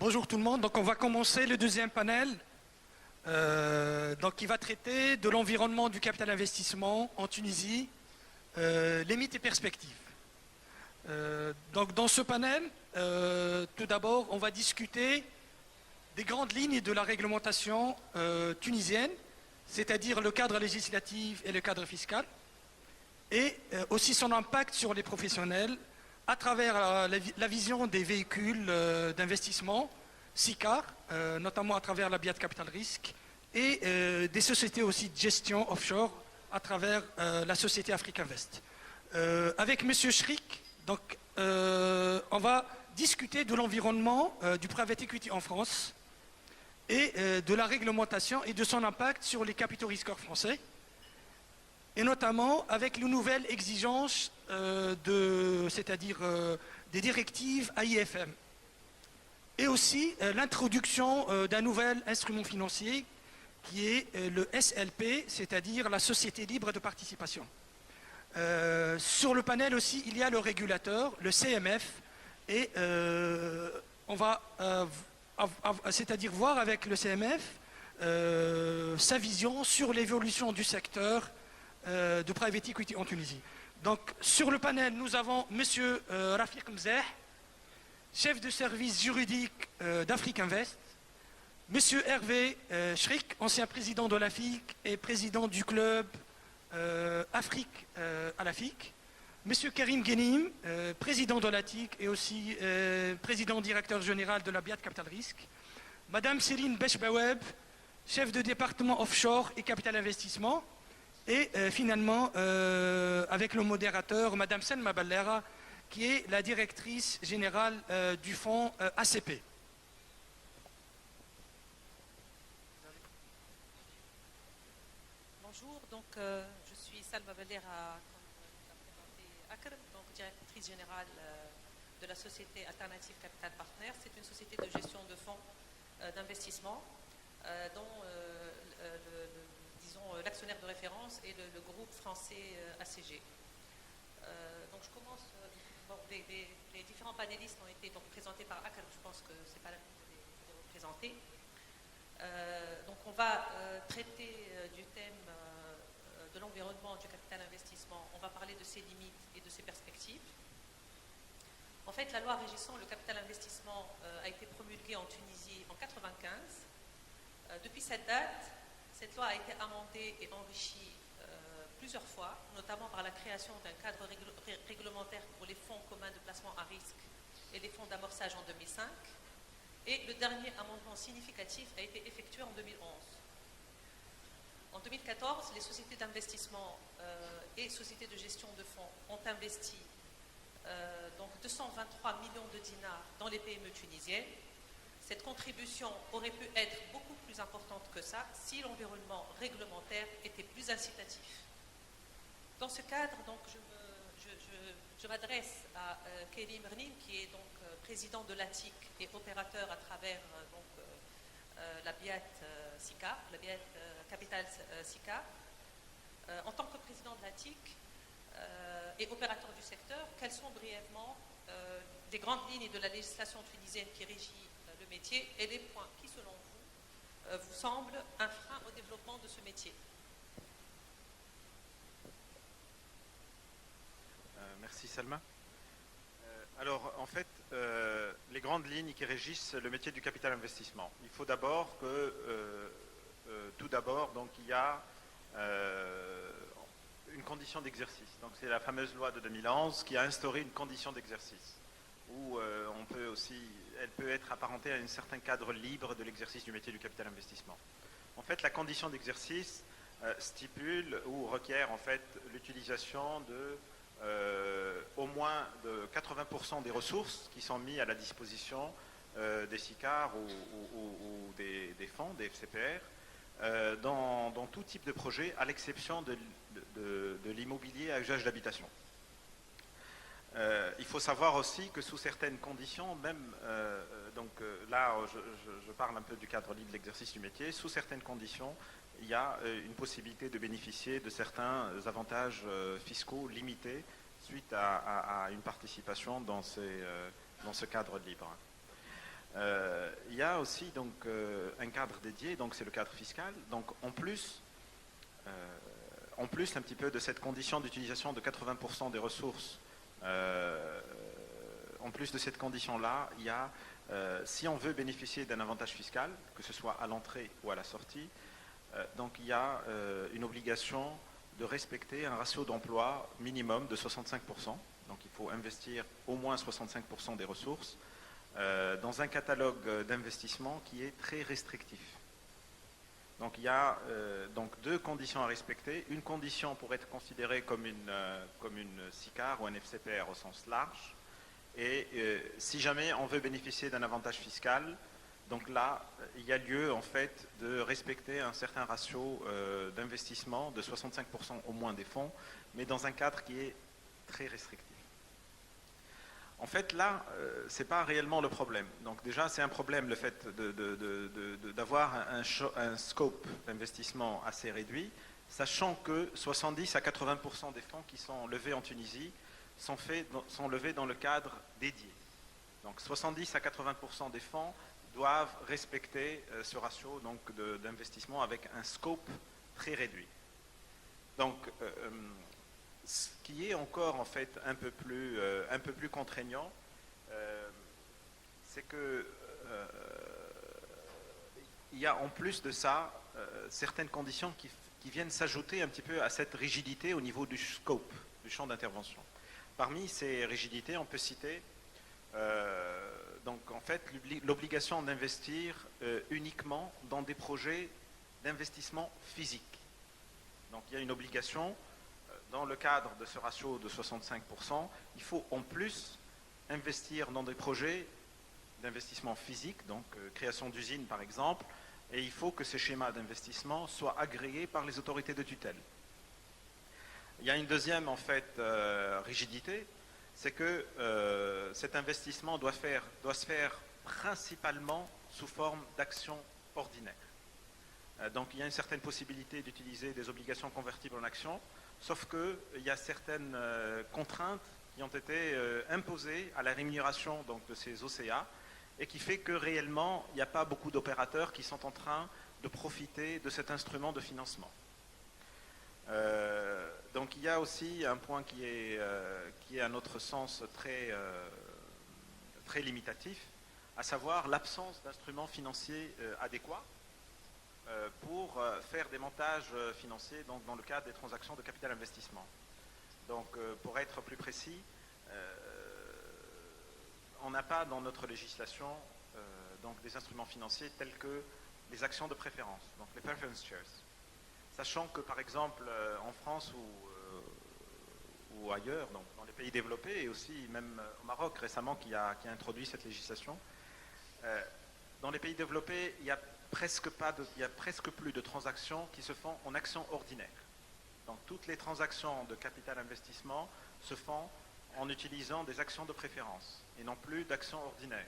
Bonjour tout le monde. Donc on va commencer le deuxième panel qui va traiter de l'environnement du capital investissement en Tunisie, les mythes et perspectives. Donc dans ce panel, tout d'abord, on va discuter des grandes lignes de la réglementation tunisienne, c'est-à-dire le cadre législatif et le cadre fiscal, et aussi son impact sur les professionnels à travers la vision des véhicules d'investissement, SICAR, notamment à travers la BIAT Capital Risk, et des sociétés aussi de gestion offshore à travers la société Afrique Invest. Avec M. Chrik, on va discuter de l'environnement du private equity en France et de la réglementation et de son impact sur les capitaux risqueurs français, et notamment avec les nouvelles exigences c'est-à-dire des directives AIFM, et aussi l'introduction d'un nouvel instrument financier qui est le SLP, c'est-à-dire la Société libre de participation. Sur le panel aussi, il y a le régulateur, le CMF, et on va c'est-à-dire voir avec le CMF sa vision sur l'évolution du secteur de private equity en Tunisie. Donc sur le panel, nous avons M. Rafiq Mzeh, chef de service juridique d'Afrique Invest, M. Hervé Chrik, ancien président de l'AFIC et président du club Afrique à l'AFIC, M. Karim Ghenim, président de l'ATIC et aussi président directeur général de la BIAT Capital Risk, Mme Céline Bechbaweb, chef de département offshore et capital investissement, et finalement avec le modérateur Mme Selma Ballera, qui est la directrice générale du fonds ACP. Bonjour, donc je suis Selma Ballera, comme l'a présenté Akram, donc directrice générale de la société Alternative Capital Partners. C'est une société de gestion de fonds d'investissement dont l'actionnaire de référence est le groupe français ACG. Donc je commence. Les différents panélistes ont été donc présentés par Akram. Je pense que ce n'est pas la peine de les représenter. Donc on va traiter du thème de l'environnement du capital investissement. On va parler de ses limites et de ses perspectives. En fait, la loi régissant le capital investissement a été promulguée en Tunisie en 1995. Depuis cette date, cette loi a été amendée et enrichie plusieurs fois, notamment par la création d'un cadre réglementaire pour les fonds communs de placement à risque et les fonds d'amorçage en 2005. Et le dernier amendement significatif a été effectué en 2011. En 2014, les sociétés d'investissement et sociétés de gestion de fonds ont investi donc 223 millions de dinars dans les PME tunisiennes. Cette contribution aurait pu être beaucoup plus importante que ça si l'environnement réglementaire était plus incitatif. Dans ce cadre, donc, je m'adresse à Karim Ghenim, qui est donc président de l'ATIC et opérateur à travers la BIAT SICAR, la BIAT Capital SICAR. En tant que président de l'ATIC et opérateur du secteur, quelles sont brièvement les grandes lignes de la législation tunisienne qui régit le métier et les points qui, selon vous, vous semblent un frein au développement de ce métier? Merci Salma. Alors en fait, les grandes lignes qui régissent le métier du capital investissement. Il faut d'abord que, tout d'abord, donc il y a une condition d'exercice. Donc c'est la fameuse loi de 2011 qui a instauré une condition d'exercice où elle peut être apparentée à un certain cadre libre de l'exercice du métier du capital investissement. En fait, la condition d'exercice stipule ou requiert en fait l'utilisation de au moins de 80% des ressources qui sont mises à la disposition des SICAR ou des fonds, des FCPR, dans tout type de projet, à l'exception de l'immobilier à usage d'habitation. Il faut savoir aussi que sous certaines conditions, même, là je parle un peu du cadre libre d'exercice du métier, sous certaines conditions, il y a une possibilité de bénéficier de certains avantages fiscaux limités suite à une participation dans ce cadre libre. il y a aussi donc, un cadre dédié, donc c'est le cadre fiscal. Donc en plus un petit peu de cette condition d'utilisation de 80% des ressources, en plus de cette condition-là, il y a, si on veut bénéficier d'un avantage fiscal, que ce soit à l'entrée ou à la sortie, donc il y a une obligation de respecter un ratio d'emploi minimum de 65%. Donc il faut investir au moins 65% des ressources dans un catalogue d'investissement qui est très restrictif. Donc il y a donc deux conditions à respecter. Une condition pour être considérée comme une SICAR ou un FCPR au sens large. Et si jamais on veut bénéficier d'un avantage fiscal, donc là, il y a lieu en fait de respecter un certain ratio d'investissement de 65% au moins des fonds, mais dans un cadre qui est très restrictif. En fait, là, ce n'est pas réellement le problème. Donc déjà, c'est un problème le fait d'avoir un scope d'investissement assez réduit, sachant que 70 à 80% des fonds qui sont levés en Tunisie sont levés dans le cadre dédié. Donc 70 à 80% des fonds doivent respecter ce ratio d'investissement avec un scope très réduit. Donc, ce qui est encore en fait un peu plus contraignant, c'est que il y a en plus de ça certaines conditions qui viennent s'ajouter un petit peu à cette rigidité au niveau du scope, du champ d'intervention. Parmi ces rigidités, on peut citer donc en fait l'obligation d'investir uniquement dans des projets d'investissement physique. Donc il y a une obligation. Dans le cadre de ce ratio de 65%, il faut en plus investir dans des projets d'investissement physique, donc création d'usines par exemple, et il faut que ces schémas d'investissement soient agréés par les autorités de tutelle. Il y a une deuxième en fait rigidité, c'est que cet investissement doit se faire principalement sous forme d'actions ordinaires. Donc il y a une certaine possibilité d'utiliser des obligations convertibles en actions, sauf qu'il y a certaines contraintes qui ont été imposées à la rémunération donc, de ces OCA et qui fait que réellement, il n'y a pas beaucoup d'opérateurs qui sont en train de profiter de cet instrument de financement. Donc il y a aussi un point qui est à notre sens très limitatif, à savoir l'absence d'instruments financiers adéquats pour faire des montages financiers dans le cadre des transactions de capital investissement. Donc pour être plus précis, on n'a pas dans notre législation donc des instruments financiers tels que les actions de préférence, donc les preference shares. Sachant que par exemple en France ou ailleurs, donc dans les pays développés et aussi même au Maroc récemment qui a introduit cette législation, dans les pays développés, il y a presque plus de transactions qui se font en actions ordinaires. Donc toutes les transactions de capital investissement se font en utilisant des actions de préférence et non plus d'actions ordinaires.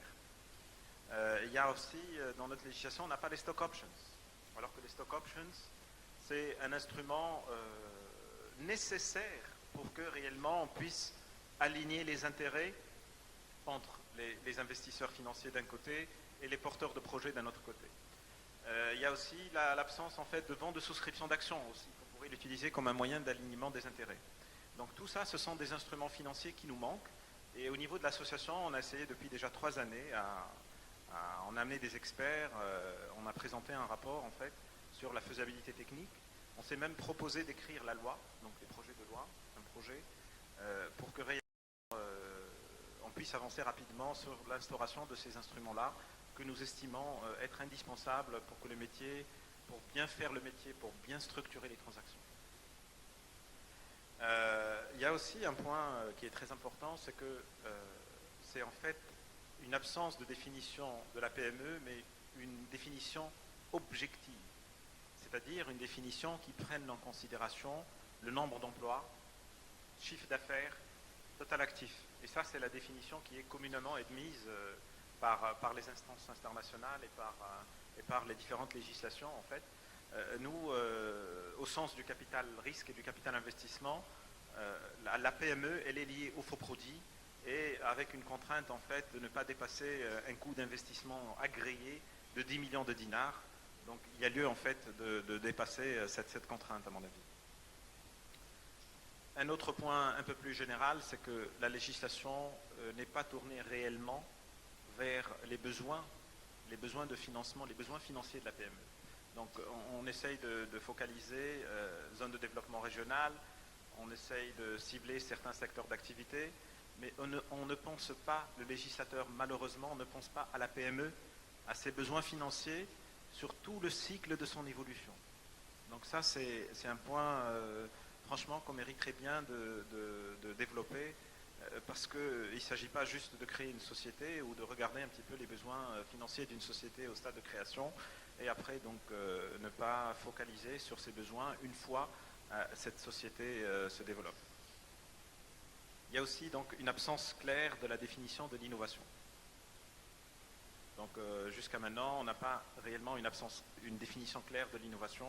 Il y a aussi, dans notre législation, on n'a pas les stock options. Alors que les stock options, c'est un instrument nécessaire pour que réellement on puisse aligner les intérêts entre les investisseurs financiers d'un côté et les porteurs de projets d'un autre côté. Il y a aussi l'absence en fait de vente de souscription d'actions aussi, qu'on pourrait l'utiliser comme un moyen d'alignement des intérêts. Donc tout ça, ce sont des instruments financiers qui nous manquent. Et au niveau de l'association, on a essayé depuis déjà 3 années on a amené des experts, on a présenté un rapport en fait sur la faisabilité technique. On s'est même proposé d'écrire la loi, donc des projets de loi, un projet, pour que réellement on puisse avancer rapidement sur l'instauration de ces instruments-là que nous estimons être indispensables pour que le métier, pour bien faire le métier, pour bien structurer les transactions. Il y a aussi un point qui est très important, c'est que c'est en fait une absence de définition de la PME, mais une définition objective, c'est-à-dire une définition qui prenne en considération le nombre d'emplois, chiffre d'affaires, total actif. Et ça, c'est la définition qui est communément admise par les instances internationales et par les différentes législations, en fait. Nous, au sens du capital risque et du capital investissement, la PME, elle est liée au faux produit et avec une contrainte en fait de ne pas dépasser un coût d'investissement agréé de 10 millions de dinars. Donc il y a lieu en fait de dépasser cette contrainte à mon avis. Un autre point un peu plus général, c'est que la législation n'est pas tournée réellement vers les besoins de financement, les besoins financiers de la PME. Donc on essaye de focaliser zone de développement régional, on essaye de cibler certains secteurs d'activité, mais on ne pense pas, le législateur malheureusement ne pense pas à la PME, à ses besoins financiers sur tout le cycle de son évolution. Donc ça c'est un point franchement qu'on mériterait bien de développer, parce qu'il ne s'agit pas juste de créer une société ou de regarder un petit peu les besoins financiers d'une société au stade de création et après donc ne pas focaliser sur ses besoins une fois cette société se développe. Il y a aussi donc une absence claire de la définition de l'innovation. Donc jusqu'à maintenant, on n'a pas réellement une définition claire de l'innovation,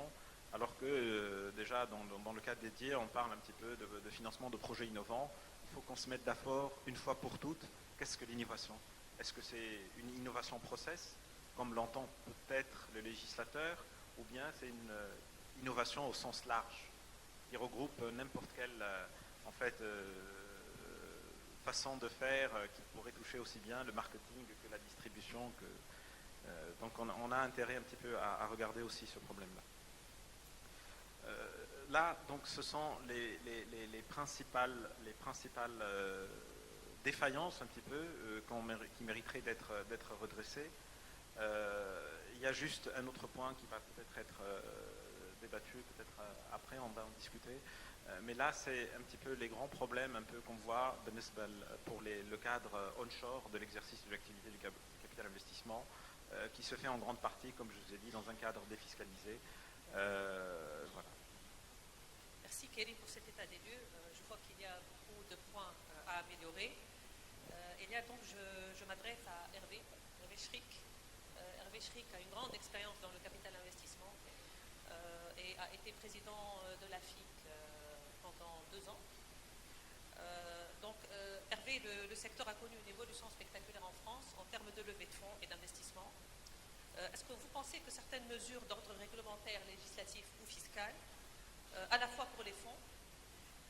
alors que déjà dans le cadre dédié, on parle un petit peu de financement de projets innovants. Il faut qu'on se mette d'accord une fois pour toutes, qu'est-ce que l'innovation? Est-ce que c'est une innovation process, comme l'entend peut-être le législateur, ou bien c'est une innovation au sens large, qui regroupe n'importe quelle en fait, façon de faire qui pourrait toucher aussi bien le marketing que la distribution. Donc on a intérêt un petit peu à regarder aussi ce problème-là. Là, donc, ce sont les principales défaillances un petit peu qui mériteraient d'être redressées. Il y a juste un autre point qui va peut-être être débattu, peut-être après on va en discuter. Mais là, c'est un petit peu les grands problèmes un peu qu'on voit pour le cadre onshore de l'exercice de l'activité du capital investissement, qui se fait en grande partie, comme je vous ai dit, dans un cadre défiscalisé. Voilà. Merci Kerry pour cet état des lieux. Je vois qu'il y a beaucoup de points à améliorer. Et là donc je m'adresse à Hervé Schrick. Hervé Schrick a une grande expérience dans le capital investissement et a été président de l'AFIC pendant 2 ans. Donc Hervé, le secteur a connu une évolution spectaculaire en France en termes de levée de fonds et d'investissement. Est-ce que vous pensez que certaines mesures d'ordre réglementaire, législatif ou fiscal, à la fois pour les fonds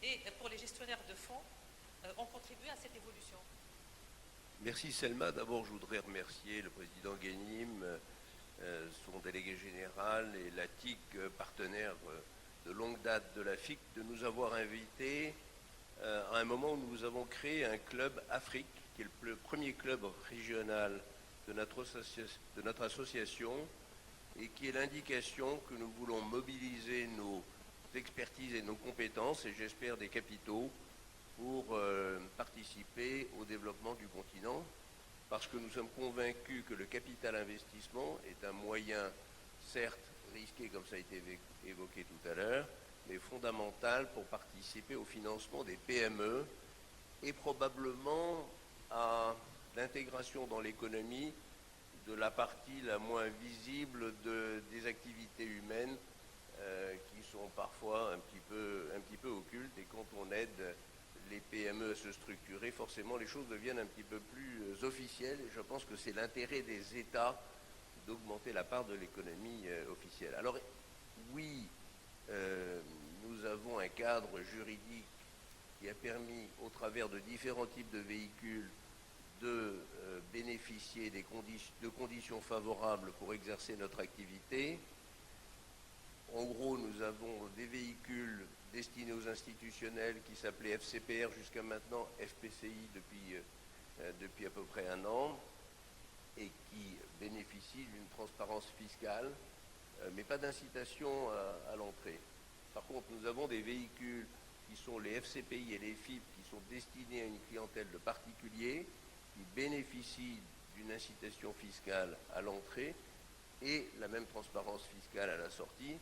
et pour les gestionnaires de fonds, ont contribué à cette évolution? Merci Selma. D'abord, je voudrais remercier le président Ghanim, son délégué général et la TIC, partenaire de longue date de la FIC, de nous avoir invités à un moment où nous avons créé un club Afrique, qui est le premier club régional de notre association et qui est l'indication que nous voulons mobiliser nos expertises et nos compétences et j'espère des capitaux pour participer au développement du continent parce que nous sommes convaincus que le capital investissement est un moyen certes risqué comme ça a été évoqué tout à l'heure mais fondamental pour participer au financement des PME et probablement à l'intégration dans l'économie de la partie la moins visible des activités humaines qui sont parfois un petit peu occultes et quand on aide les PME à se structurer, forcément les choses deviennent un petit peu plus officielles et je pense que c'est l'intérêt des États d'augmenter la part de l'économie officielle. Alors oui, nous avons un cadre juridique qui a permis au travers de différents types de véhicules de bénéficier de conditions favorables pour exercer notre activité. En gros, nous avons des véhicules destinés aux institutionnels qui s'appelaient FCPR jusqu'à maintenant FPCI depuis à peu près 1 an et qui bénéficient d'une transparence fiscale, mais pas d'incitation à l'entrée. Par contre, nous avons des véhicules qui sont les FCPI et les FIP qui sont destinés à une clientèle de particuliers qui bénéficient d'une incitation fiscale à l'entrée et la même transparence fiscale à la sortie,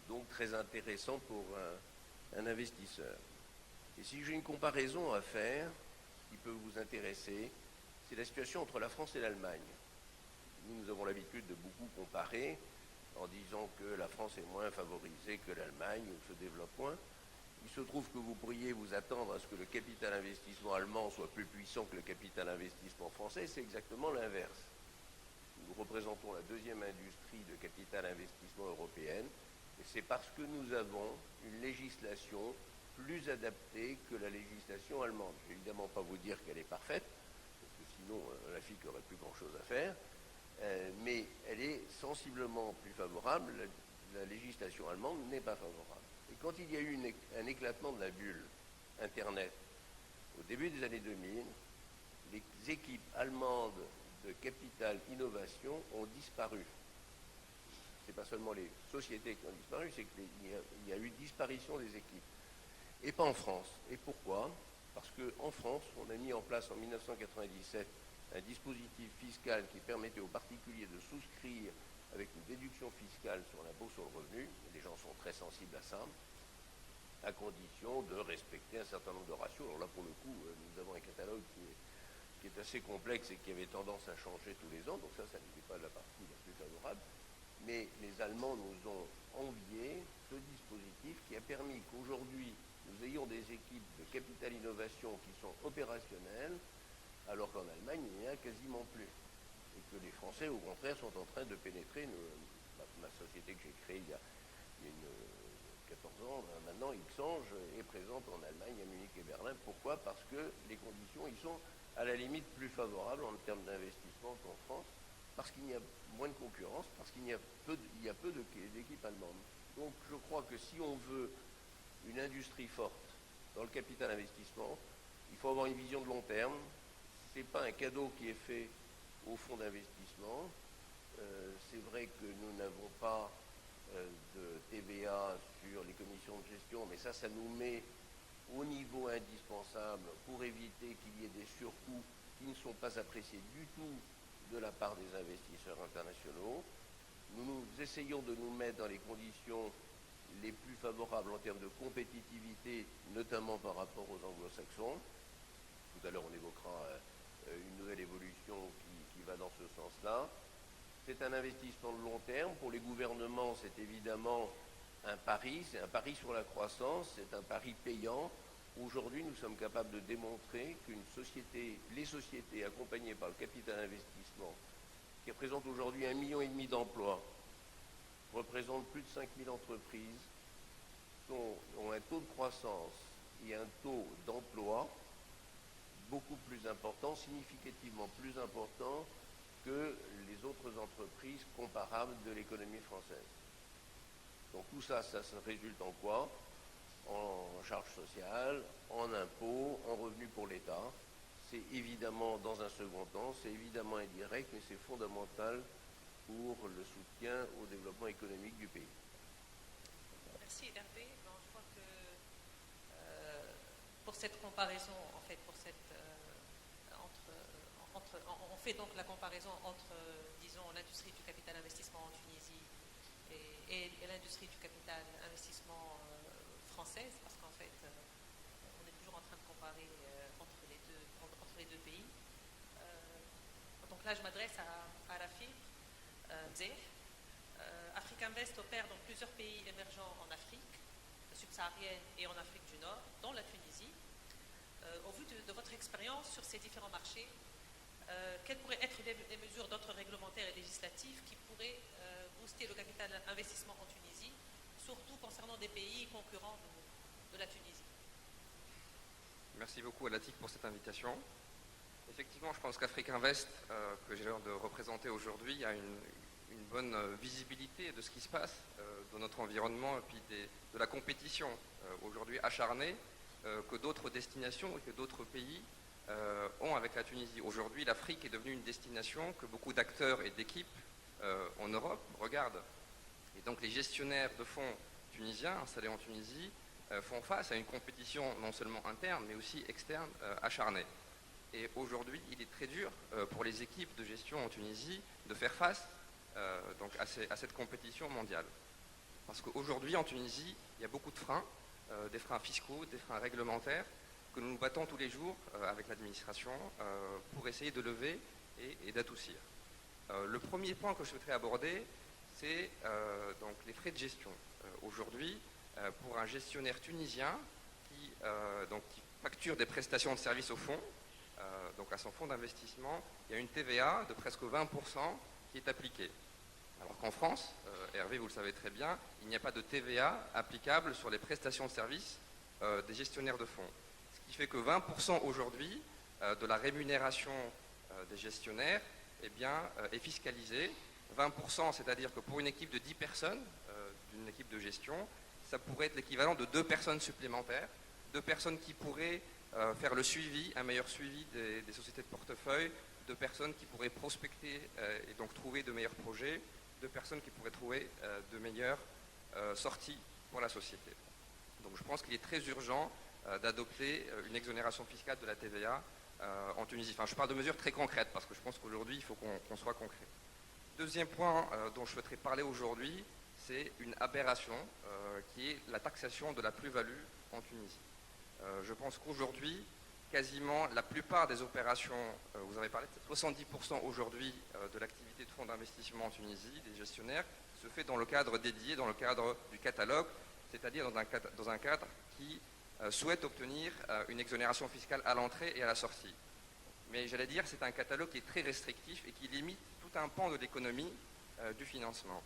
donc très intéressant pour un investisseur. Et si j'ai une comparaison à faire qui peut vous intéresser, c'est la situation entre la France et l'Allemagne. Nous avons l'habitude de beaucoup comparer en disant que la France est moins favorisée que l'Allemagne ou se développe moins, Il se trouve que vous pourriez vous attendre à ce que le capital investissement allemand soit plus puissant que le capital investissement français. C'est exactement l'inverse. Nous représentons la deuxième industrie de capital investissement européenne, et c'est parce que nous avons une législation plus adaptée que la législation allemande. Je ne vais évidemment pas vous dire qu'elle est parfaite, parce que sinon la FIC n'aurait plus grand-chose à faire, mais elle est sensiblement plus favorable. La législation allemande n'est pas favorable. Et quand il y a eu un éclatement de la bulle Internet, au début des années 2000, les équipes allemandes de capital innovation ont disparu. Ce n'est pas seulement les sociétés qui ont disparu, c'est qu'il y a eu disparition des équipes. Et pas en France. Et pourquoi? Parce qu'en France, on a mis en place en 1997 un dispositif fiscal qui permettait aux particuliers de souscrire avec une déduction fiscale sur l'impôt sur le revenu. Les gens sont très sensibles à ça, à condition de respecter un certain nombre de ratios. Alors là, pour le coup, nous avons un catalogue qui est assez complexe et qui avait tendance à changer tous les ans, donc ça n'était pas la partie la plus favorable. Mais les Allemands nous ont envié ce dispositif qui a permis qu'aujourd'hui, nous ayons des équipes de capital innovation qui sont opérationnelles, alors qu'en Allemagne, il n'y en a quasiment plus. Et que les Français, au contraire, sont en train de pénétrer. Ma société que j'ai créée il y a 14 ans, maintenant, Xange est présente en Allemagne, à Munich et Berlin. Pourquoi? Parce que les conditions y sont à la limite plus favorables en termes d'investissement qu'en France, parce qu'il y a moins de concurrence, parce qu'il y a peu d'équipes allemandes. Donc je crois que si on veut une industrie forte dans le capital investissement, il faut avoir une vision de long terme. Ce n'est pas un cadeau qui est fait au fonds d'investissement. C'est vrai que nous n'avons pas de TVA sur les commissions de gestion, mais ça nous met au niveau indispensable pour éviter qu'il y ait des surcoûts qui ne sont pas appréciés du tout de la part des investisseurs internationaux. Nous essayons de nous mettre dans les conditions les plus favorables en termes de compétitivité, notamment par rapport aux anglo-saxons. Tout à l'heure, on évoquera une nouvelle évolution qui va dans ce sens-là. C'est un investissement de long terme. Pour les gouvernements, c'est évidemment un pari. C'est un pari sur la croissance. C'est un pari payant. Aujourd'hui, nous sommes capables de démontrer les sociétés accompagnées par le capital investissement, qui représentent aujourd'hui 1,5 million d'emplois, représentent plus de 5000 entreprises, ont un taux de croissance et un taux d'emploi beaucoup plus important, significativement plus important que les autres entreprises comparables de l'économie française. Donc tout ça, ça se résulte en quoi? En charges sociales, en impôts, en revenus pour l'État. C'est évidemment, dans un second temps, c'est évidemment indirect, mais c'est fondamental pour le soutien au développement économique du pays. Merci Hervé. Bon, je crois que pour cette comparaison, en fait, on fait donc la comparaison entre, disons, l'industrie du capital investissement en Tunisie et l'industrie du capital investissement française, parce qu'en fait, on est toujours en train de comparer entre les deux pays. Donc là, je m'adresse à Rafik Mzeh. Africa Invest opère dans plusieurs pays émergents en Afrique subsaharienne et en Afrique du Nord, dont la Tunisie. Au vu de votre expérience sur ces différents marchés, quelles pourraient être les mesures d'ordre réglementaire et législatif qui pourraient booster le capital investissement en Tunisie, surtout concernant des pays concurrents de la Tunisie? Merci beaucoup à l'ATIC pour cette invitation. Effectivement, je pense qu'Africa Invest, que j'ai l'honneur de représenter aujourd'hui, a une bonne visibilité de ce qui se passe dans notre environnement et puis de la compétition aujourd'hui acharnée que d'autres destinations et que d'autres pays ont avec la Tunisie. Aujourd'hui, l'Afrique est devenue une destination que beaucoup d'acteurs et d'équipes en Europe regardent. Et donc les gestionnaires de fonds tunisiens installés en Tunisie font face à une compétition non seulement interne, mais aussi externe acharnée. Et aujourd'hui, il est très dur pour les équipes de gestion en Tunisie de faire face donc à cette compétition mondiale. Parce qu'aujourd'hui, en Tunisie, il y a beaucoup de freins, des freins fiscaux, des freins réglementaires, que nous nous battons tous les jours avec l'administration pour essayer de lever et d'adoucir. Le premier point que je souhaiterais aborder, c'est donc les frais de gestion. Aujourd'hui, pour un gestionnaire tunisien, qui facture des prestations de services au fonds, donc à son fonds d'investissement, il y a une TVA de presque 20% qui est appliquée. Alors qu'en France, Hervé, vous le savez très bien, il n'y a pas de TVA applicable sur les prestations de services des gestionnaires de fonds. Ce qui fait que 20% aujourd'hui de la rémunération des gestionnaires est fiscalisé. 20%, c'est-à-dire que pour une équipe de 10 personnes, d'une équipe de gestion, ça pourrait être l'équivalent de 2 personnes supplémentaires, 2 personnes qui pourraient faire le suivi, un meilleur suivi des sociétés de portefeuille, 2 personnes qui pourraient prospecter et donc trouver de meilleurs projets, 2 personnes qui pourraient trouver de meilleures sorties pour la société. Donc je pense qu'il est très urgent d'adopter une exonération fiscale de la TVA en Tunisie. Enfin, je parle de mesures très concrètes parce que je pense qu'aujourd'hui, il faut qu'on soit concret. Deuxième point dont je souhaiterais parler aujourd'hui, c'est une aberration qui est la taxation de la plus-value en Tunisie. Je pense qu'aujourd'hui, quasiment la plupart des opérations, vous avez parlé de 70% aujourd'hui de l'activité de fonds d'investissement en Tunisie, des gestionnaires, se fait dans le cadre dédié, dans le cadre du catalogue, c'est-à-dire dans un cadre qui souhaite obtenir une exonération fiscale à l'entrée et à la sortie. Mais j'allais dire, c'est un catalogue qui est très restrictif et qui limite tout un pan de l'économie du financement.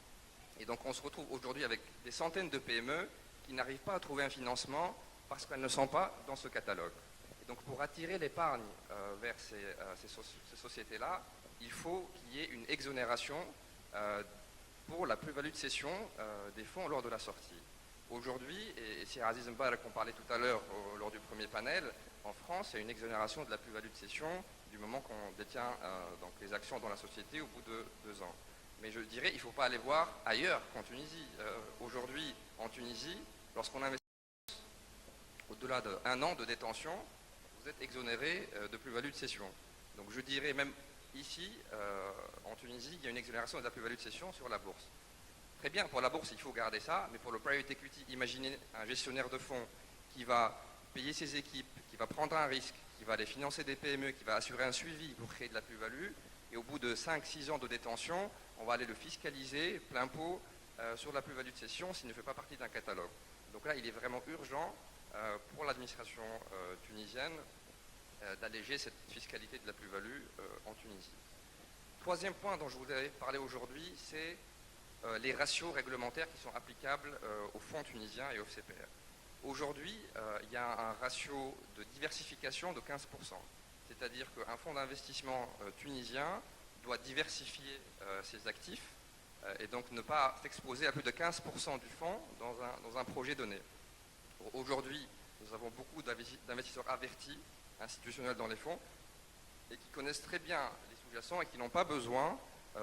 Et donc on se retrouve aujourd'hui avec des centaines de PME qui n'arrivent pas à trouver un financement parce qu'elles ne sont pas dans ce catalogue. Et donc pour attirer l'épargne vers ces sociétés-là, il faut qu'il y ait une exonération pour la plus-value de cession des fonds lors de la sortie. Aujourd'hui, et c'est Aziz Mbarak qu'on parlait tout à l'heure lors du premier panel, en France, il y a une exonération de la plus-value de cession du moment qu'on détient donc les actions dans la société au bout de 2 ans. Mais je dirais, il ne faut pas aller voir ailleurs qu'en Tunisie. Aujourd'hui, en Tunisie, lorsqu'on investit au-delà d'1 an de détention, vous êtes exonéré de plus-value de cession. Donc je dirais même ici, en Tunisie, il y a une exonération de la plus-value de cession sur la bourse. Très bien, pour la bourse, il faut garder ça, mais pour le private equity, imaginez un gestionnaire de fonds qui va payer ses équipes, qui va prendre un risque, qui va aller financer des PME, qui va assurer un suivi pour créer de la plus-value, et au bout de 5-6 ans de détention, on va aller le fiscaliser plein pot sur la plus-value de cession s'il ne fait pas partie d'un catalogue. Donc là, il est vraiment urgent pour l'administration tunisienne d'alléger cette fiscalité de la plus-value en Tunisie. Troisième point dont je voudrais parler aujourd'hui, c'est les ratios réglementaires qui sont applicables aux fonds tunisiens et au CPR. Aujourd'hui, il y a un ratio de diversification de 15%. C'est-à-dire qu'un fonds d'investissement tunisien doit diversifier ses actifs et donc ne pas s'exposer à plus de 15% du fonds dans un projet donné. Aujourd'hui, nous avons beaucoup d'investisseurs avertis, institutionnels dans les fonds, et qui connaissent très bien les sous-jacents et qui n'ont pas besoin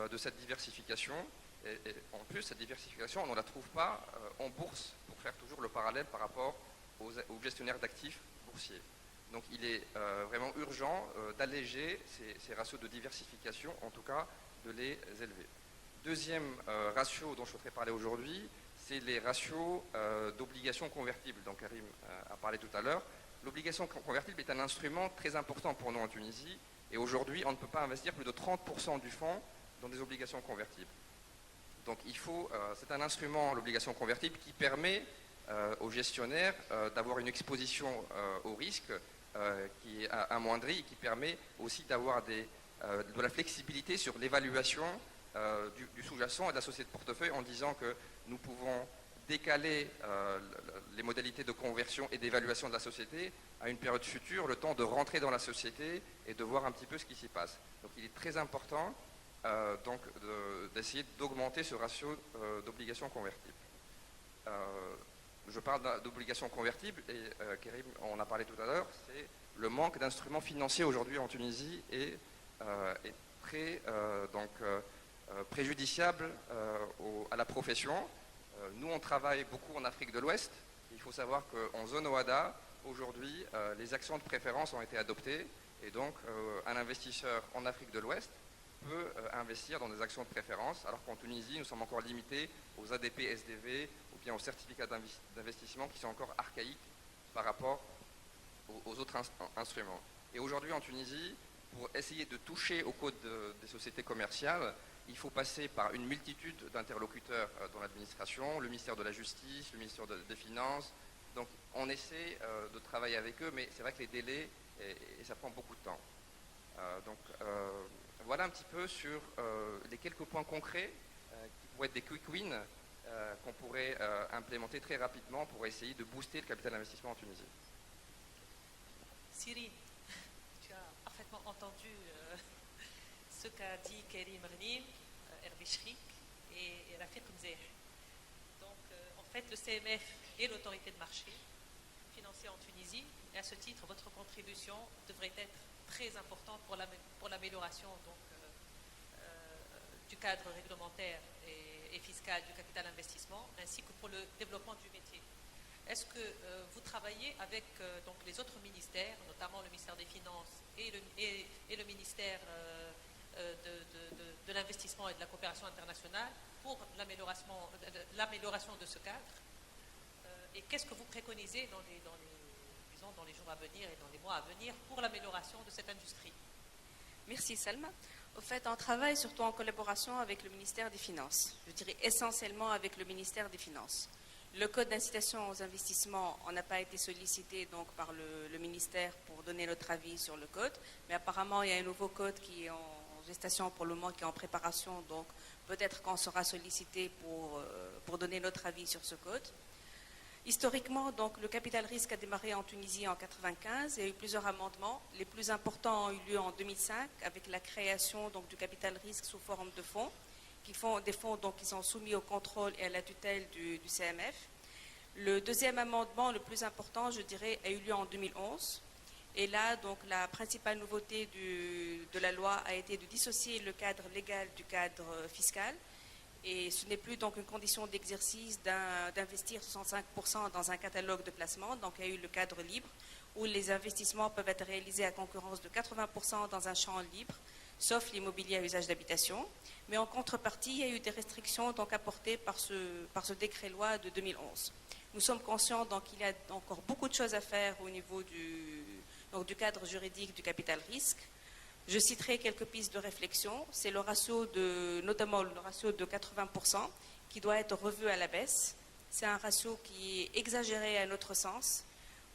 de cette diversification. Et en plus, cette diversification, on ne la trouve pas en bourse, pour faire toujours le parallèle par rapport aux gestionnaires d'actifs boursiers. Donc il est vraiment urgent d'alléger ces ratios de diversification, en tout cas de les élever. Deuxième ratio dont je souhaiterais parler aujourd'hui, c'est les ratios d'obligations convertibles, dont Karim a parlé tout à l'heure. L'obligation convertible est un instrument très important pour nous en Tunisie, et aujourd'hui, on ne peut pas investir plus de 30% du fonds dans des obligations convertibles. Donc c'est un instrument, l'obligation convertible, qui permet aux gestionnaires d'avoir une exposition au risque qui est amoindrie et qui permet aussi d'avoir de la flexibilité sur l'évaluation du sous-jacent et de la société de portefeuille en disant que nous pouvons décaler les modalités de conversion et d'évaluation de la société à une période future, le temps de rentrer dans la société et de voir un petit peu ce qui s'y passe. Donc il est très important d'essayer d'augmenter ce ratio d'obligations convertibles. Je parle d'obligations convertibles et Karim en a parlé tout à l'heure, c'est le manque d'instruments financiers aujourd'hui en Tunisie est très préjudiciable à la profession. Nous, on travaille beaucoup en Afrique de l'Ouest. Il faut savoir qu'en zone OHADA, aujourd'hui, les actions de préférence ont été adoptées et donc un investisseur en Afrique de l'Ouest peut investir dans des actions de préférence, alors qu'en Tunisie, nous sommes encore limités aux ADP, SDV ou bien aux certificats d'investissement qui sont encore archaïques par rapport aux autres instruments. Et aujourd'hui, en Tunisie, pour essayer de toucher au code des sociétés commerciales, il faut passer par une multitude d'interlocuteurs dans l'administration, le ministère de la Justice, le ministère des Finances. Donc on essaie de travailler avec eux, mais c'est vrai que les délais, et ça prend beaucoup de temps. Donc voilà un petit peu sur les quelques points concrets qui pourraient être des quick wins qu'on pourrait implémenter très rapidement pour essayer de booster le capital d'investissement en Tunisie. Cyril, tu as parfaitement entendu ce qu'a dit Karim Rnim, Hervé Chrik et Rafik Mzeh. Donc, en fait, le CMF est l'autorité de marché financière en Tunisie, et à ce titre, votre contribution devrait être très importante pour l'amélioration du cadre réglementaire et fiscal du capital investissement, ainsi que pour le développement du métier. Est-ce que vous travaillez avec donc les autres ministères, notamment le ministère des Finances et le ministère de l'investissement et de la coopération internationale pour l'amélioration de ce cadre? Et qu'est-ce que vous préconisez dans les jours à venir et dans les mois à venir pour l'amélioration de cette industrie? Merci Salma. Au fait, on travaille surtout en collaboration avec le ministère des Finances. Je dirais essentiellement avec le ministère des Finances. Le code d'incitation aux investissements, on n'a pas été sollicité donc par le ministère pour donner notre avis sur le code, mais apparemment il y a un nouveau code qui est en gestation pour le moment, qui est en préparation, donc peut-être qu'on sera sollicité pour donner notre avis sur ce code. Historiquement, donc, le capital risque a démarré en Tunisie en 1995. Il y a eu plusieurs amendements. Les plus importants ont eu lieu en 2005 avec la création donc, du capital risque sous forme de fonds, des fonds donc, qui sont soumis au contrôle et à la tutelle du CMF. Le deuxième amendement, le plus important, je dirais, a eu lieu en 2011. Et là, donc, la principale nouveauté de la loi a été de dissocier le cadre légal du cadre fiscal. Et ce n'est plus donc une condition d'exercice d'investir 65% dans un catalogue de placement. Donc il y a eu le cadre libre où les investissements peuvent être réalisés à concurrence de 80% dans un champ libre, sauf l'immobilier à usage d'habitation. Mais en contrepartie, il y a eu des restrictions donc apportées par ce décret-loi de 2011. Nous sommes conscients donc qu'il y a encore beaucoup de choses à faire au niveau du cadre juridique du capital risque. Je citerai quelques pistes de réflexion. C'est notamment le ratio de 80% qui doit être revu à la baisse. C'est un ratio qui est exagéré à notre sens.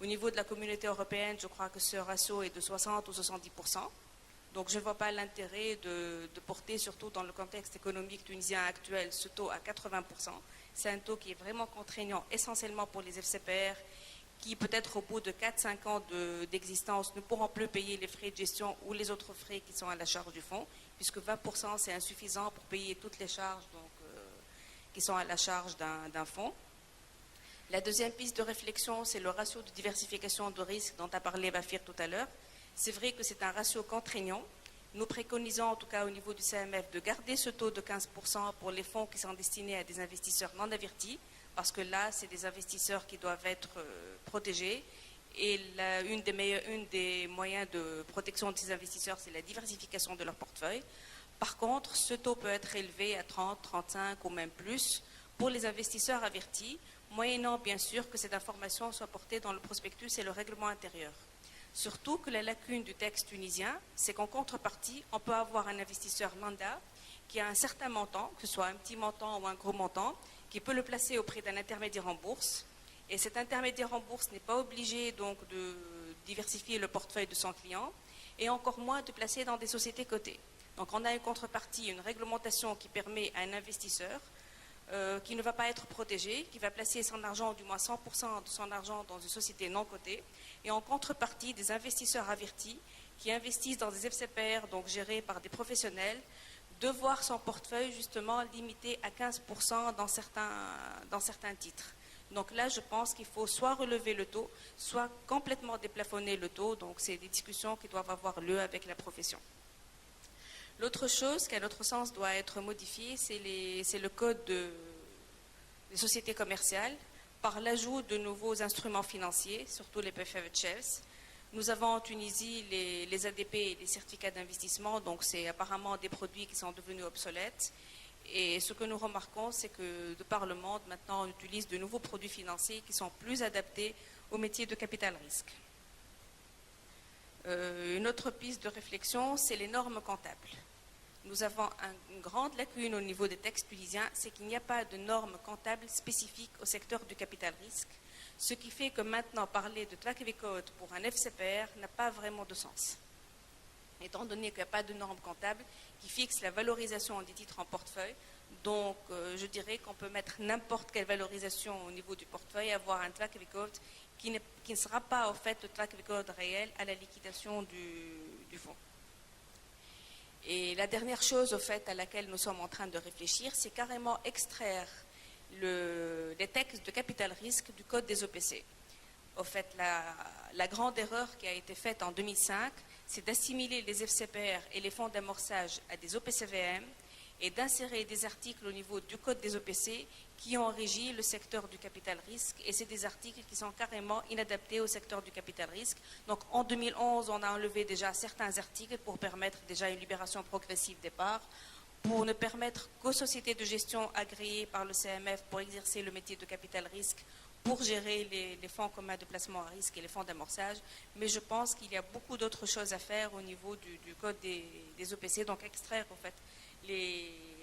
Au niveau de la communauté européenne, je crois que ce ratio est de 60 ou 70%. Donc je ne vois pas l'intérêt de porter, surtout dans le contexte économique tunisien actuel, ce taux à 80%. C'est un taux qui est vraiment contraignant essentiellement pour les FCPR qui peut-être au bout de 4-5 ans d'existence ne pourront plus payer les frais de gestion ou les autres frais qui sont à la charge du fonds, puisque 20% c'est insuffisant pour payer toutes les charges qui sont à la charge d'un fonds. La deuxième piste de réflexion, c'est le ratio de diversification de risque dont a parlé Bafir tout à l'heure. C'est vrai que c'est un ratio contraignant. Nous préconisons en tout cas au niveau du CMF de garder ce taux de 15% pour les fonds qui sont destinés à des investisseurs non avertis, parce que là, c'est des investisseurs qui doivent être protégés. Et une des moyens de protection de ces investisseurs, c'est la diversification de leur portefeuille. Par contre, ce taux peut être élevé à 30, 35 ou même plus pour les investisseurs avertis, moyennant bien sûr que cette information soit portée dans le prospectus et le règlement intérieur. Surtout que la lacune du texte tunisien, c'est qu'en contrepartie, on peut avoir un investisseur lambda qui a un certain montant, que ce soit un petit montant ou un gros montant, qui peut le placer auprès d'un intermédiaire en bourse. Et cet intermédiaire en bourse n'est pas obligé donc de diversifier le portefeuille de son client et encore moins de placer dans des sociétés cotées. Donc on a une contrepartie, une réglementation qui permet à un investisseur qui ne va pas être protégé, qui va placer son argent, du moins 100% de son argent dans une société non cotée, et en contrepartie des investisseurs avertis qui investissent dans des FCPR donc gérés par des professionnels, de voir son portefeuille justement limité à 15% dans certains titres. Donc là, je pense qu'il faut soit relever le taux, soit complètement déplafonner le taux. Donc c'est des discussions qui doivent avoir lieu avec la profession. L'autre chose qui, à notre sens, doit être modifiée, c'est le code des sociétés commerciales par l'ajout de nouveaux instruments financiers, surtout les PFHS. Nous avons en Tunisie les ADP et les certificats d'investissement, donc c'est apparemment des produits qui sont devenus obsolètes. Et ce que nous remarquons, c'est que de par le monde, maintenant, on utilise de nouveaux produits financiers qui sont plus adaptés au métier de capital risque. Une autre piste de réflexion, c'est les normes comptables. Nous avons une grande lacune au niveau des textes tunisiens, c'est qu'il n'y a pas de normes comptables spécifiques au secteur du capital risque. Ce qui fait que maintenant parler de track record pour un FCPR n'a pas vraiment de sens, étant donné qu'il n'y a pas de norme comptable qui fixe la valorisation des titres en portefeuille. Donc, je dirais qu'on peut mettre n'importe quelle valorisation au niveau du portefeuille, avoir un track record qui ne sera pas, en fait, le track record réel à la liquidation du fonds. Et la dernière chose, au fait, à laquelle nous sommes en train de réfléchir, c'est carrément extraire les textes de capital risque du code des OPC. Au fait, la grande erreur qui a été faite en 2005, c'est d'assimiler les FCPR et les fonds d'amorçage à des OPCVM et d'insérer des articles au niveau du code des OPC qui ont régi le secteur du capital risque, et c'est des articles qui sont carrément inadaptés au secteur du capital risque. Donc en 2011, on a enlevé déjà certains articles pour permettre déjà une libération progressive des parts, pour ne permettre qu'aux sociétés de gestion agréées par le CMF pour exercer le métier de capital risque, pour gérer les fonds communs de placement à risque et les fonds d'amorçage. Mais je pense qu'il y a beaucoup d'autres choses à faire au niveau du code des OPC, donc extraire en fait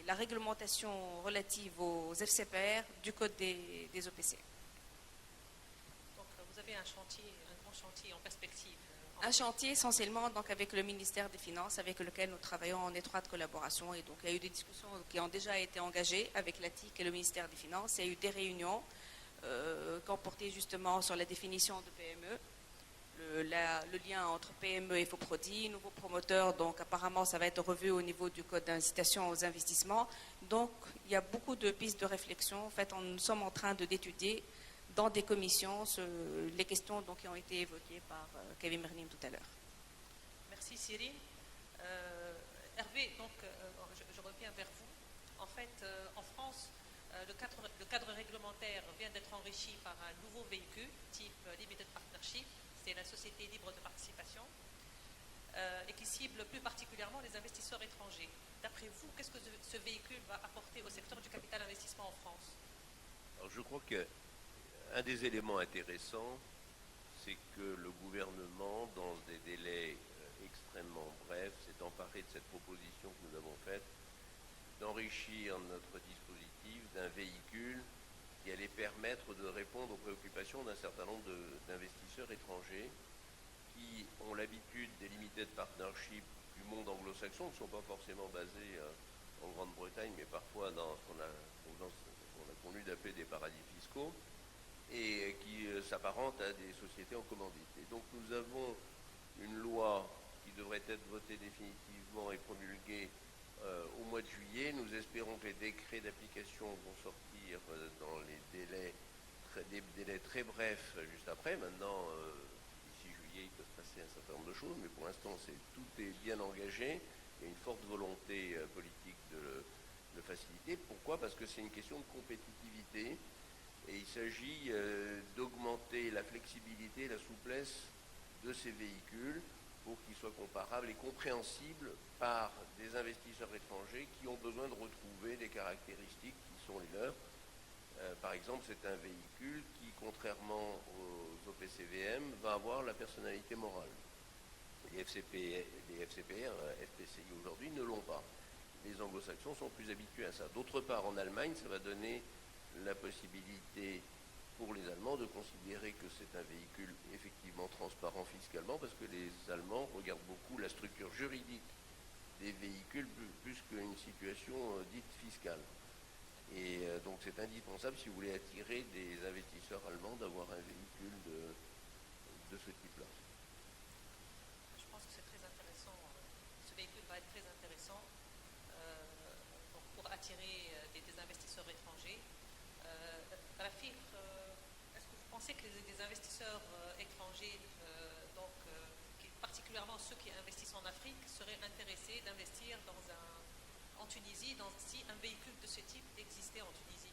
la réglementation relative aux FCPR du code des OPC. Donc vous avez un grand chantier en perspective. Un chantier essentiellement donc, avec le ministère des Finances, avec lequel nous travaillons en étroite collaboration. Et donc il y a eu des discussions qui ont déjà été engagées avec la TIC et le ministère des Finances. Il y a eu des réunions qui ont porté justement sur la définition de PME. Le lien entre PME et FOPRODI, nouveaux promoteurs, donc apparemment ça va être revu au niveau du code d'incitation aux investissements. Donc il y a beaucoup de pistes de réflexion. En fait, nous sommes en train d'étudier dans des commissions les questions donc, qui ont été évoquées par Kevin Mernim tout à l'heure. Merci Cyril. Hervé, donc je reviens vers vous. En fait, en France, le cadre réglementaire vient d'être enrichi par un nouveau véhicule type Limited Partnership. C'est la société libre de participation, et qui cible plus particulièrement les investisseurs étrangers. D'après vous, qu'est-ce que ce véhicule va apporter au secteur du capital investissement en France? Alors, je crois qu'un des éléments intéressants, c'est que le gouvernement, dans des délais extrêmement brefs, s'est emparé de cette proposition que nous avons faite, d'enrichir notre dispositif d'un véhicule qui allait permettre de répondre aux préoccupations d'un certain nombre d'investisseurs étrangers qui ont l'habitude des limited partnerships du monde anglo-saxon, qui ne sont pas forcément basés en Grande-Bretagne, mais parfois dans ce qu'on a connu d'appeler des paradis fiscaux, et qui s'apparentent à des sociétés en commandite. Et donc nous avons une loi qui devrait être votée définitivement et promulguée au mois de juillet. Nous espérons que les décrets d'application vont sortir dans des délais très brefs juste après. Maintenant, d'ici juillet, il peut se passer un certain nombre de choses, mais pour l'instant, tout est bien engagé. Il y a une forte volonté politique de le faciliter. Pourquoi? Parce que c'est une question de compétitivité, et il s'agit d'augmenter la flexibilité et la souplesse de ces véhicules pour qu'ils soient comparables et compréhensibles par des investisseurs étrangers qui ont besoin de retrouver des caractéristiques qui sont les leurs. Par exemple, c'est un véhicule qui, contrairement aux OPCVM, va avoir la personnalité morale. Les FCPR, FPCI aujourd'hui ne l'ont pas. Les anglo-saxons sont plus habitués à ça. D'autre part, en Allemagne, ça va donner la possibilité pour les Allemands de considérer que c'est un véhicule effectivement transparent fiscalement, parce que les Allemands regardent beaucoup la structure juridique des véhicules plus qu'une situation dite fiscale. Et donc c'est indispensable, si vous voulez attirer des investisseurs allemands, d'avoir un véhicule de ce type-là. Je pense que c'est très intéressant. Ce véhicule va être très intéressant pour attirer des investisseurs étrangers. Rafik, est-ce que vous pensez que les investisseurs étrangers, particulièrement ceux qui investissent en Afrique, seraient intéressés d'investir en Tunisie, si un véhicule de ce type existait en Tunisie?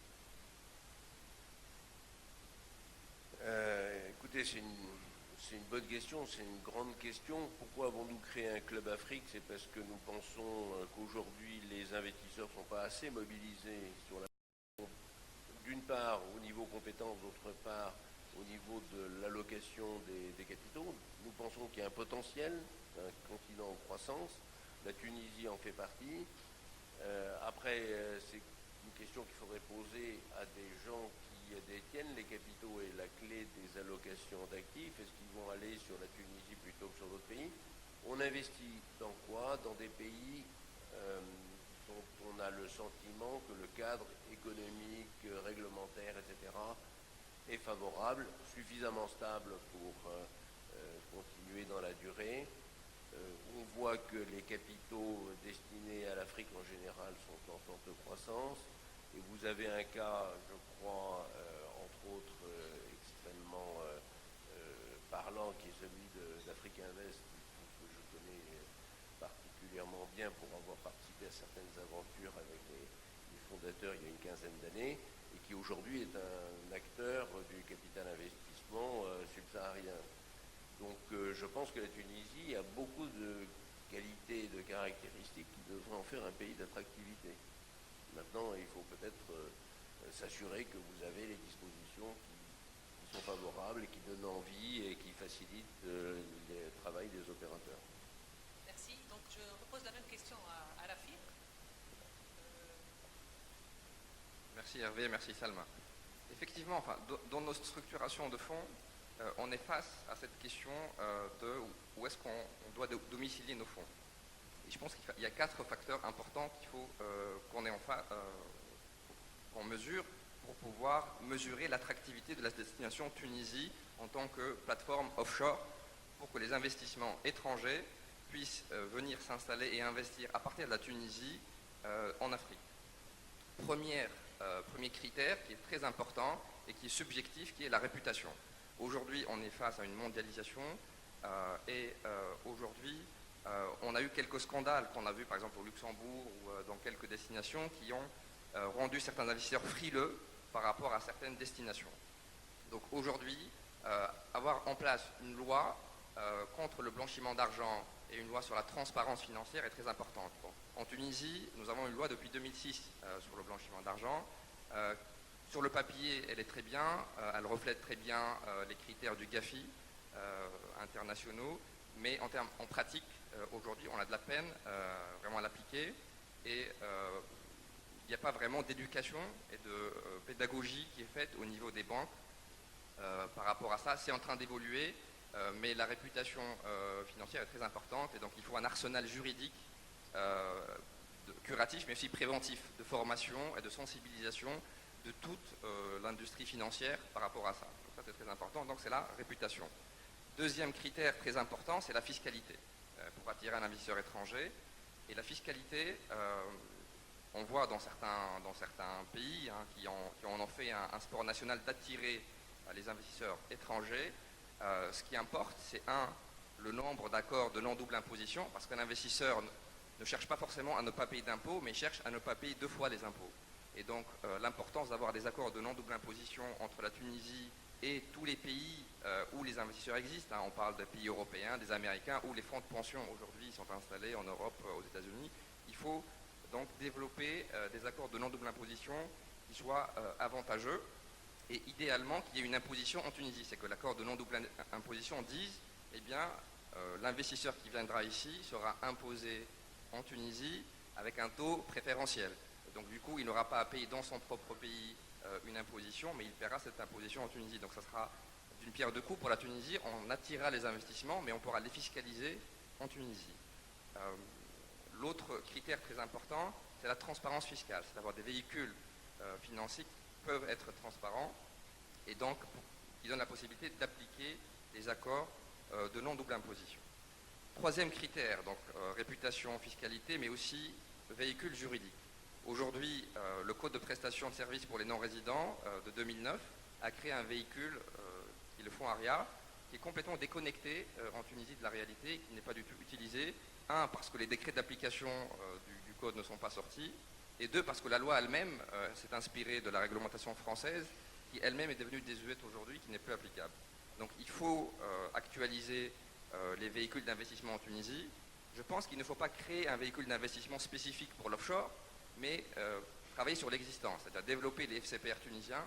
Écoutez, c'est une bonne question, c'est une grande question. Pourquoi avons-nous créé un club Afrique? C'est parce que nous pensons qu'aujourd'hui les investisseurs ne sont pas assez mobilisés sur la d'une part au niveau compétences, d'autre part au niveau de l'allocation des capitaux. Nous pensons qu'il y a un potentiel, un continent en croissance. La Tunisie en fait partie. Après, c'est une question qu'il faudrait poser à des gens qui qui détiennent les capitaux et la clé des allocations d'actifs? Est-ce qu'ils vont aller sur la Tunisie plutôt que sur d'autres pays? On investit dans quoi? Dans des pays dont on a le sentiment que le cadre économique, réglementaire, etc. est favorable, suffisamment stable pour continuer dans la durée. On voit que les capitaux destinés à l'Afrique en général sont en forte croissance. Et vous avez un cas, je crois, entre autres, extrêmement parlant, qui est celui d'Africa Invest, que je connais particulièrement bien pour avoir participé à certaines aventures avec les fondateurs il y a une quinzaine d'années, et qui aujourd'hui est un acteur du capital investissement subsaharien. Donc je pense que la Tunisie a beaucoup de qualités et de caractéristiques qui devraient en faire un pays d'attractivité. Maintenant, il faut peut-être s'assurer que vous avez les dispositions qui sont favorables et qui donnent envie et qui facilitent le travail des opérateurs. Merci. Donc je repose la même question à Rafik. Merci Hervé, merci Salma. Effectivement, enfin, dans nos structurations de fonds, on est face à cette question de où est-ce qu'on doit domicilier nos fonds. Et je pense qu'il y a 4 facteurs importants qu'il faut qu'on mesure pour pouvoir mesurer l'attractivité de la destination Tunisie en tant que plateforme offshore pour que les investissements étrangers puissent venir s'installer et investir à partir de la Tunisie en Afrique. Premier critère qui est très important et qui est subjectif, qui est la réputation. Aujourd'hui, on est face à une mondialisation et aujourd'hui, on a eu quelques scandales qu'on a vus par exemple au Luxembourg ou dans quelques destinations qui ont rendu certains investisseurs frileux par rapport à certaines destinations. Donc aujourd'hui, avoir en place une loi contre le blanchiment d'argent et une loi sur la transparence financière est très importante. Bon. En Tunisie, nous avons une loi depuis 2006 sur le blanchiment d'argent. Sur le papier, elle est très bien, elle reflète très bien les critères du GAFI internationaux, mais en pratique, aujourd'hui, on a de la peine vraiment à l'appliquer et il n'y a pas vraiment d'éducation et de pédagogie qui est faite au niveau des banques par rapport à ça. C'est en train d'évoluer, mais la réputation financière est très importante et donc il faut un arsenal juridique curatif, mais aussi préventif, de formation et de sensibilisation de toute l'industrie financière par rapport à ça. Donc ça, c'est très important. Donc c'est la réputation. Deuxième critère très important, c'est la fiscalité pour attirer un investisseur étranger. Et la fiscalité, on voit dans certains pays qui en ont fait un sport national d'attirer les investisseurs étrangers. Ce qui importe, c'est le nombre d'accords de non-double imposition, parce qu'un investisseur ne cherche pas forcément à ne pas payer d'impôts, mais cherche à ne pas payer 2 fois les impôts. Et donc l'importance d'avoir des accords de non-double imposition entre la Tunisie et tous les pays où les investisseurs existent, on parle des pays européens, des Américains, où les fonds de pension aujourd'hui sont installés en Europe, aux États-Unis, il faut donc développer des accords de non-double imposition qui soient avantageux et idéalement qu'il y ait une imposition en Tunisie. C'est que l'accord de non-double imposition dise, eh bien, l'investisseur qui viendra ici sera imposé en Tunisie avec un taux préférentiel. Donc du coup, il n'aura pas à payer dans son propre pays une imposition, mais il paiera cette imposition en Tunisie. Donc ça sera d'une pierre deux coups pour la Tunisie. On attirera les investissements, mais on pourra les fiscaliser en Tunisie. L'autre critère très important, c'est la transparence fiscale. C'est d'avoir des véhicules financiers qui peuvent être transparents et donc qui donnent la possibilité d'appliquer les accords de non-double imposition. Troisième critère, donc réputation, fiscalité, mais aussi véhicule juridique. Aujourd'hui, le Code de prestation de services pour les non-résidents de 2009 a créé un véhicule qui est le fonds ARIA, qui est complètement déconnecté en Tunisie de la réalité, qui n'est pas du tout utilisé. 1, parce que les décrets d'application du Code ne sont pas sortis, et 2, parce que la loi elle-même s'est inspirée de la réglementation française, qui elle-même est devenue désuète aujourd'hui, qui n'est plus applicable. Donc il faut actualiser les véhicules d'investissement en Tunisie. Je pense qu'il ne faut pas créer un véhicule d'investissement spécifique pour l'offshore, mais travailler sur l'existant, c'est-à-dire développer les FCPR tunisiens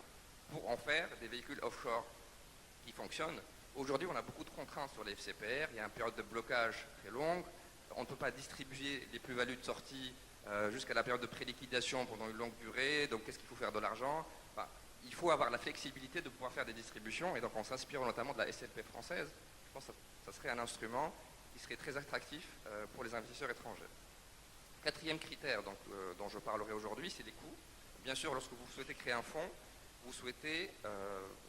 pour en faire des véhicules offshore qui fonctionnent. Aujourd'hui, on a beaucoup de contraintes sur les FCPR, il y a une période de blocage très longue, on ne peut pas distribuer les plus-values de sortie jusqu'à la période de préliquidation pendant une longue durée, donc qu'est-ce qu'il faut faire de l'argent? Enfin, il faut avoir la flexibilité de pouvoir faire des distributions, et donc en s'inspirant notamment de la SLP française, je pense que ça serait un instrument qui serait très attractif pour les investisseurs étrangers. Quatrième critère dont je parlerai aujourd'hui, c'est les coûts. Bien sûr, lorsque vous souhaitez créer un fonds, vous souhaitez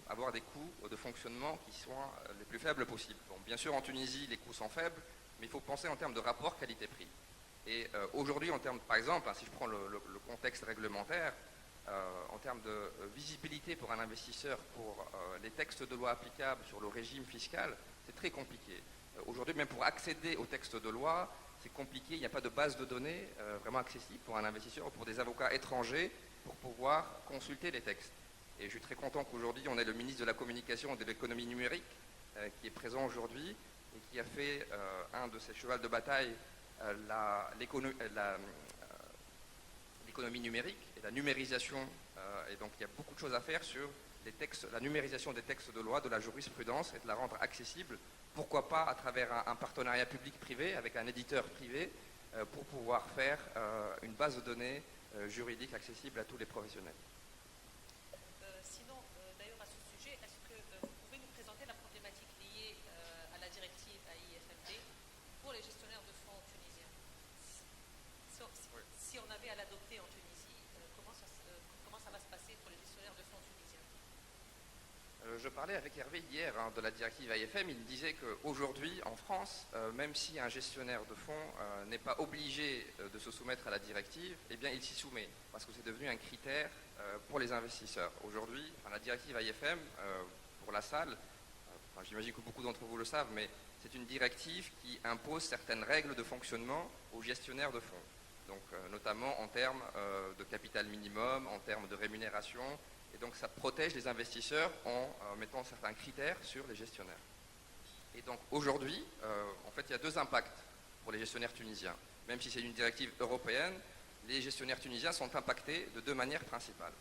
avoir des coûts de fonctionnement qui soient les plus faibles possibles. Bon, bien sûr, en Tunisie, les coûts sont faibles, mais il faut penser en termes de rapport qualité-prix. Et aujourd'hui, en termes, par exemple, si je prends le contexte réglementaire, en termes de visibilité pour un investisseur, pour les textes de loi applicables sur le régime fiscal, c'est très compliqué. Aujourd'hui, même pour accéder aux textes de loi, c'est compliqué, il n'y a pas de base de données vraiment accessible pour un investisseur ou pour des avocats étrangers pour pouvoir consulter les textes. Et je suis très content qu'aujourd'hui, on ait le ministre de la Communication et de l'économie numérique qui est présent aujourd'hui et qui a fait un de ses chevals de bataille, l'économie numérique et la numérisation. Et donc, il y a beaucoup de choses à faire sur les textes, la numérisation des textes de loi, de la jurisprudence et de la rendre accessible. Pourquoi pas à travers un partenariat public-privé avec un éditeur privé pour pouvoir faire une base de données juridique accessible à tous les professionnels. Sinon, d'ailleurs, à ce sujet, est-ce que vous pouvez nous présenter la problématique liée à la directive AIFMD pour les gestionnaires de fonds tunisiens? Si on avait à l'adopter en Tunisie, comment ça va se passer pour les gestionnaires de fonds tunisiens? Je parlais avec Hervé hier de la directive AIFM. Il me disait qu'aujourd'hui, en France, même si un gestionnaire de fonds n'est pas obligé de se soumettre à la directive, eh bien, il s'y soumet, parce que c'est devenu un critère pour les investisseurs. Aujourd'hui, la directive AIFM, pour la salle, j'imagine que beaucoup d'entre vous le savent, mais c'est une directive qui impose certaines règles de fonctionnement aux gestionnaires de fonds. Donc, notamment en termes de capital minimum, en termes de rémunération. Et donc ça protège les investisseurs en mettant certains critères sur les gestionnaires. Et donc aujourd'hui, en fait, il y a deux impacts pour les gestionnaires tunisiens. Même si c'est une directive européenne, les gestionnaires tunisiens sont impactés de deux manières principales.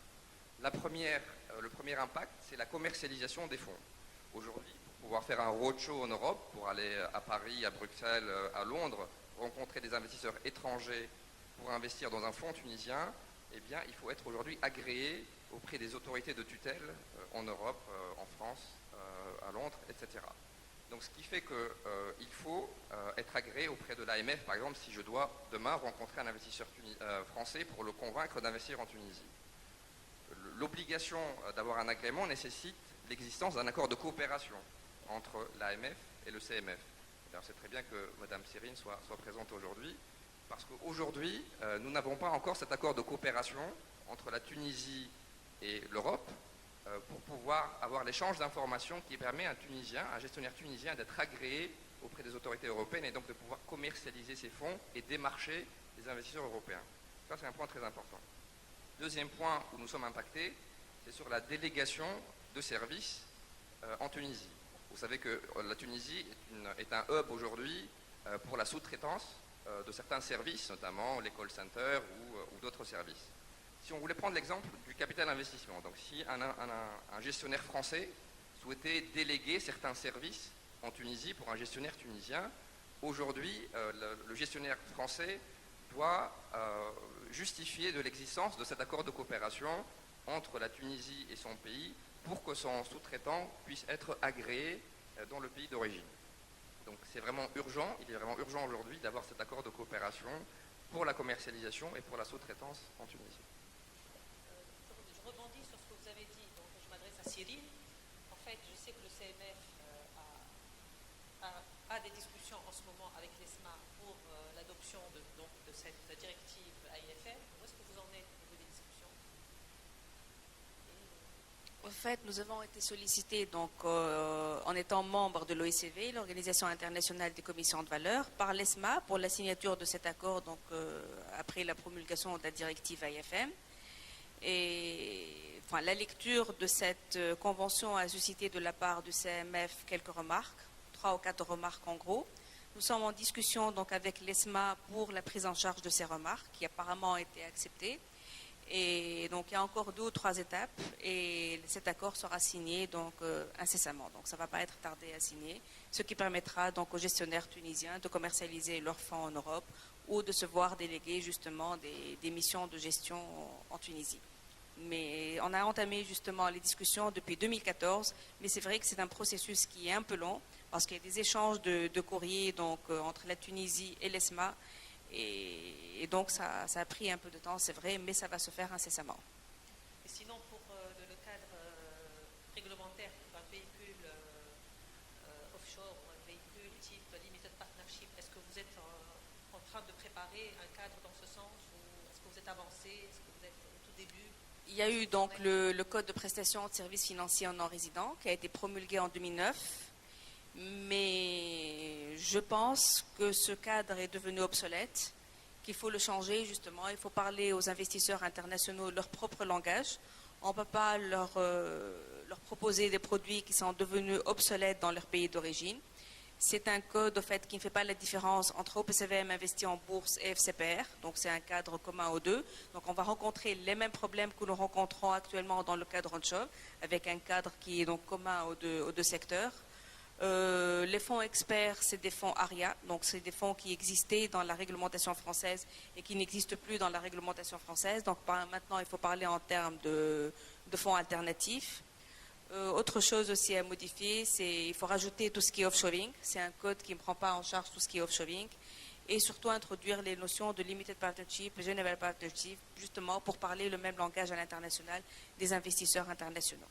Le premier impact, c'est la commercialisation des fonds. Aujourd'hui, pour pouvoir faire un roadshow en Europe, pour aller à Paris, à Bruxelles, à Londres, rencontrer des investisseurs étrangers pour investir dans un fonds tunisien, eh bien, il faut être aujourd'hui agréé auprès des autorités de tutelle en Europe, en France, à Londres, etc. Donc ce qui fait qu'il faut être agréé auprès de l'AMF, par exemple, si je dois demain rencontrer un investisseur français pour le convaincre d'investir en Tunisie. L'obligation d'avoir un agrément nécessite l'existence d'un accord de coopération entre l'AMF et le CMF. Alors c'est très bien que Mme Sérine soit présente aujourd'hui, parce qu'aujourd'hui, nous n'avons pas encore cet accord de coopération entre la Tunisie et l'Europe pour pouvoir avoir l'échange d'informations qui permet à un gestionnaire tunisien d'être agréé auprès des autorités européennes et donc de pouvoir commercialiser ses fonds et démarcher les investisseurs européens. Ça, c'est un point très important. Deuxième point où nous sommes impactés, c'est sur la délégation de services en Tunisie. Vous savez que la Tunisie est un hub aujourd'hui pour la sous-traitance de certains services, notamment les call centers ou d'autres services. Si on voulait prendre l'exemple du capital investissement, donc si un gestionnaire français souhaitait déléguer certains services en Tunisie pour un gestionnaire tunisien, aujourd'hui, le gestionnaire français doit justifier de l'existence de cet accord de coopération entre la Tunisie et son pays pour que son sous-traitant puisse être agréé dans le pays d'origine. Donc c'est vraiment urgent, il est vraiment urgent aujourd'hui d'avoir cet accord de coopération pour la commercialisation et pour la sous-traitance en Tunisie. Je rebondis sur ce que vous avez dit, donc je m'adresse à Cyril. En fait, je sais que le CMF a des discussions en ce moment avec l'ESMA pour l'adoption de cette directive AIFM. Où est-ce que vous en êtes au niveau des discussions? En fait, nous avons été sollicités donc, en étant membre de l'OECV, l'Organisation internationale des commissions de valeur, par l'ESMA pour la signature de cet accord donc, après la promulgation de la directive AIFM. Et enfin, la lecture de cette convention a suscité de la part du CMF quelques remarques, 3 ou 4 remarques en gros. Nous sommes en discussion donc, avec l'ESMA pour la prise en charge de ces remarques qui apparemment ont été acceptées. Et donc il y a encore 2 ou 3 étapes et cet accord sera signé donc incessamment. Donc ça ne va pas être tardé à signer, ce qui permettra donc aux gestionnaires tunisiens de commercialiser leurs fonds en Europe ou de se voir déléguer justement des missions de gestion en Tunisie. Mais on a entamé justement les discussions depuis 2014, mais c'est vrai que c'est un processus qui est un peu long parce qu'il y a des échanges de courriers donc, entre la Tunisie et l'ESMA. Et donc ça a pris un peu de temps, c'est vrai, mais ça va se faire incessamment. Et sinon, pour le cadre réglementaire pour un véhicule offshore ou un véhicule type Limited Partnership, est-ce que vous êtes en train de préparer un cadre dans ce sens ou est-ce que vous êtes avancé? Est-ce que vous êtes au tout début? Il y a eu donc le code de prestation de services financiers en non-résident qui a été promulgué en 2009, mais je pense que ce cadre est devenu obsolète, qu'il faut le changer justement. Il faut parler aux investisseurs internationaux leur propre langage. On ne peut pas leur proposer des produits qui sont devenus obsolètes dans leur pays d'origine. C'est un code au fait, qui ne fait pas la différence entre OPCVM investi en bourse et FCPR, donc c'est un cadre commun aux deux. Donc on va rencontrer les mêmes problèmes que nous rencontrons actuellement dans le cadre onshore, avec un cadre qui est donc commun aux deux secteurs. Les fonds experts, c'est des fonds ARIA, donc c'est des fonds qui existaient dans la réglementation française et qui n'existent plus dans la réglementation française. Donc maintenant, il faut parler en termes de fonds alternatifs. Autre chose aussi à modifier, c'est il faut rajouter tout ce qui est offshoring. C'est un code qui ne prend pas en charge tout ce qui est offshoring. Et surtout introduire les notions de limited partnership, general partnership, justement pour parler le même langage à l'international des investisseurs internationaux.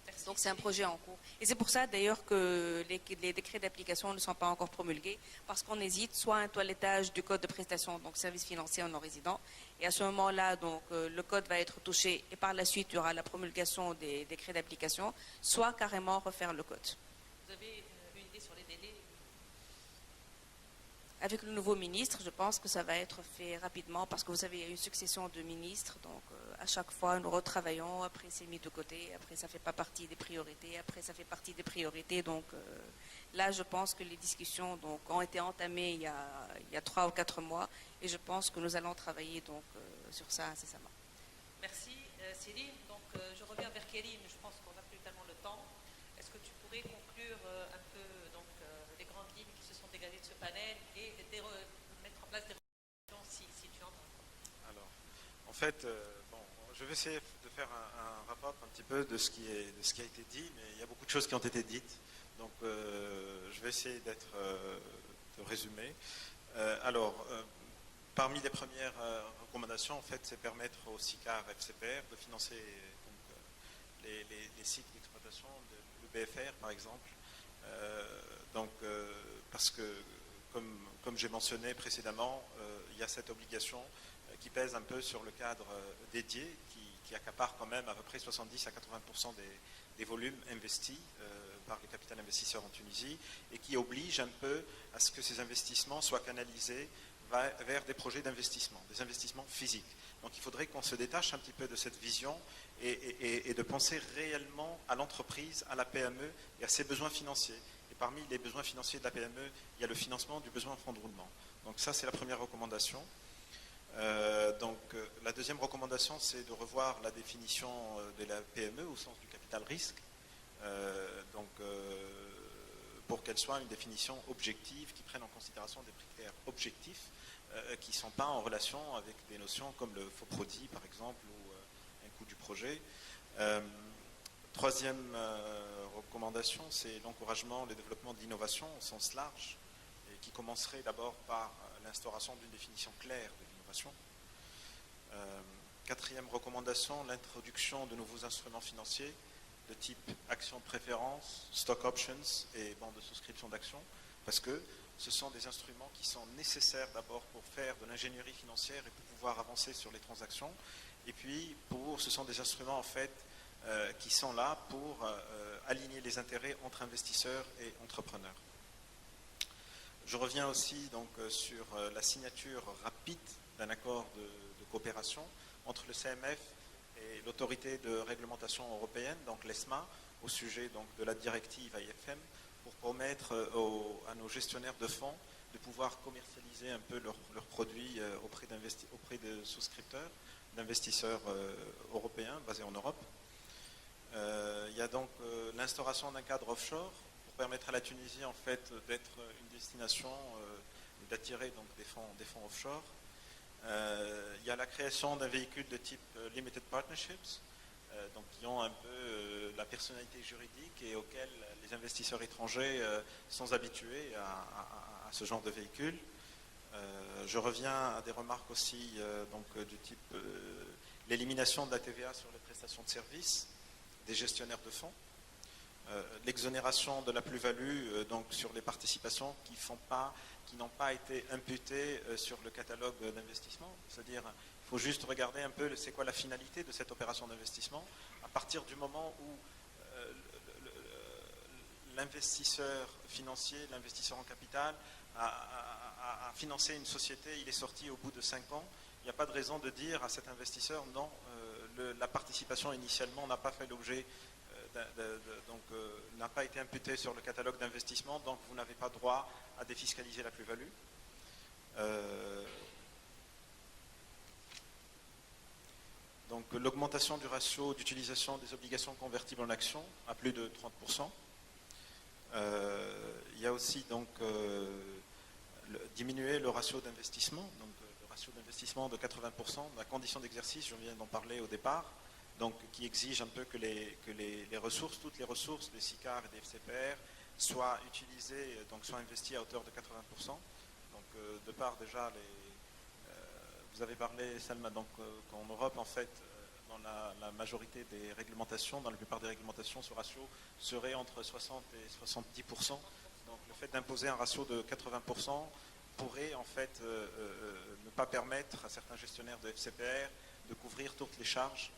Merci. Donc c'est un projet en cours. Et c'est pour ça d'ailleurs que les décrets d'application ne sont pas encore promulgués, parce qu'on hésite soit un toilettage du code de prestation, donc services financiers en non-résident, et à ce moment-là, donc le code va être touché, et par la suite, il y aura la promulgation des décrets d'application, soit carrément refaire le code. Vous avez une idée sur les délais? Avec le nouveau ministre, je pense que ça va être fait rapidement, parce que vous savez, il y a une succession de ministres, donc à chaque fois, nous retravaillons, après c'est mis de côté, après ça ne fait pas partie des priorités, après ça fait partie des priorités. Donc là, je pense que les discussions donc, ont été entamées il y a 3 ou 4 mois et je pense que nous allons travailler donc, sur ça incessamment. Merci Céline. Donc je reviens vers Kérim, je pense qu'on n'a plus tellement le temps. Est-ce que tu pourrais conclure un peu donc, les grandes lignes qui se sont dégagées de ce panel et mettre en place des recommandations si tu entends? Alors, en fait, je vais essayer de faire un wrap-up un petit peu de ce qui a été dit, mais il y a beaucoup de choses qui ont été dites, donc je vais essayer de résumer. Parmi les premières recommandations, en fait, c'est permettre au SICAR FCPR de financer donc, les sites d'exploitation de l'EBFR, par exemple, parce que, comme j'ai mentionné précédemment, il y a cette obligation qui pèse un peu sur le cadre dédié, qui accapare quand même à peu près 70 à 80% des volumes investis par le capital investisseur en Tunisie, et qui oblige un peu à ce que ces investissements soient canalisés vers des projets d'investissement, des investissements physiques. Donc il faudrait qu'on se détache un petit peu de cette vision et de penser réellement à l'entreprise, à la PME et à ses besoins financiers. Et parmi les besoins financiers de la PME, il y a le financement du besoin en fonds de roulement. Donc ça, c'est la première recommandation. La deuxième recommandation, c'est de revoir la définition de la PME au sens du capital risque, pour qu'elle soit une définition objective qui prenne en considération des critères objectifs qui ne sont pas en relation avec des notions comme le faux produit, par exemple, ou un coût du projet. Troisième recommandation, c'est l'encouragement, le développement de l'innovation au sens large, et qui commencerait d'abord par l'instauration d'une définition claire de l'innovation. Quatrième recommandation, l'introduction de nouveaux instruments financiers de type actions de préférence, stock options et bons de souscription d'actions, parce que ce sont des instruments qui sont nécessaires d'abord pour faire de l'ingénierie financière et pour pouvoir avancer sur les transactions. Et puis, ce sont des instruments en fait qui sont là pour aligner les intérêts entre investisseurs et entrepreneurs. Je reviens aussi donc sur la signature rapide d'un accord de coopération entre le CMF et l'autorité de réglementation européenne, donc l'ESMA, au sujet donc, de la directive AIFM, pour permettre à nos gestionnaires de fonds de pouvoir commercialiser un peu leurs produits auprès de souscripteurs, d'investisseurs européens basés en Europe. Il y a donc l'instauration d'un cadre offshore pour permettre à la Tunisie en fait d'être une destination et d'attirer donc des fonds offshore. Il y a la création d'un véhicule de type Limited Partnerships, donc qui ont un peu la personnalité juridique et auxquels les investisseurs étrangers sont habitués à ce genre de véhicule. Je reviens à des remarques aussi du type l'élimination de la TVA sur les prestations de services des gestionnaires de fonds, l'exonération de la plus-value sur les participations qui n'ont pas été imputées sur le catalogue d'investissement. C'est-à-dire, il faut juste regarder un peu c'est quoi la finalité de cette opération d'investissement. À partir du moment où l'investisseur financier, l'investisseur en capital, a financé une société, il est sorti au bout de 5 ans, il n'y a pas de raison de dire à cet investisseur non, la participation initialement n'a pas fait l'objet, n'a pas été imputée sur le catalogue d'investissement, donc vous n'avez pas droit à défiscaliser la plus-value. Donc l'augmentation du ratio d'utilisation des obligations convertibles en actions à plus de 30%. Il y a aussi diminuer le ratio d'investissement, le ratio d'investissement de 80%, la condition d'exercice, je viens d'en parler au départ, donc qui exige un peu que les ressources, toutes les ressources des SICAR et des FCPR soient utilisées, soient investies à hauteur de 80%. Donc de part déjà, vous avez parlé, Salma, qu'en Europe, en fait, dans la majorité des réglementations, dans la plupart des réglementations, ce ratio serait entre 60 et 70%. Donc le fait d'imposer un ratio de 80% pourrait en fait ne pas permettre à certains gestionnaires de FCPR de couvrir toutes les charges.